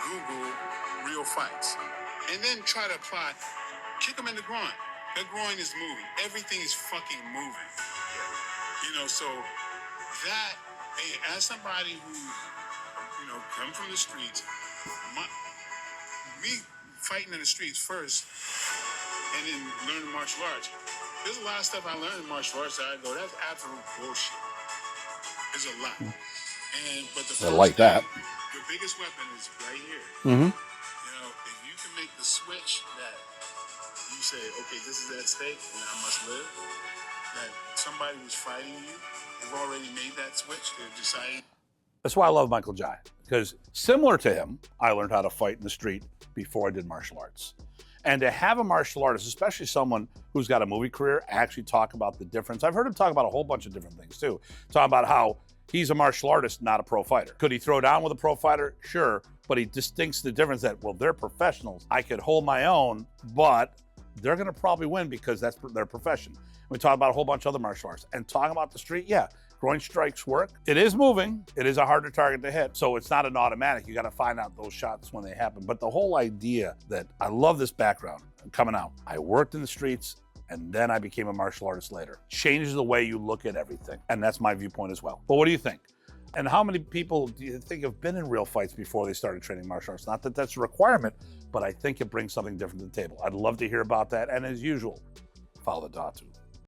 Google real fights, and then try to apply, kick them in the groin. The groin is moving. Everything is fucking moving. So that, as somebody who, come from the streets, me fighting in the streets first, and then learning martial arts. There's a lot of stuff I learned in martial arts that I go, that's absolute bullshit. There's a lot. But the first like that. The biggest weapon is right here. Mm-hmm. If you can make the switch that you say, okay, this is at stake and I must live, that somebody who's fighting you, they've already made that switch. They're deciding. That's why I love Michael Jai, because similar to him, I learned how to fight in the street before I did martial arts. And to have a martial artist, especially someone who's got a movie career, actually talk about the difference. I've heard him talk about a whole bunch of different things too. Talk about how he's a martial artist, not a pro fighter. Could he throw down with a pro fighter? Sure, but he distincts the difference that, well, they're professionals. I could hold my own, but they're gonna probably win because that's their profession. We talk about a whole bunch of other martial arts. And talking about the street, yeah, groin strikes work. It is moving. It is a harder target to hit. So it's not an automatic. You got to find out those shots when they happen. But the whole idea that I love this background coming out. I worked in the streets and then I became a martial artist later. Changes the way you look at everything. And that's my viewpoint as well. But what do you think? And how many people do you think have been in real fights before they started training martial arts? Not that that's a requirement, but I think it brings something different to the table. I'd love to hear about that. And as usual, follow the Datu.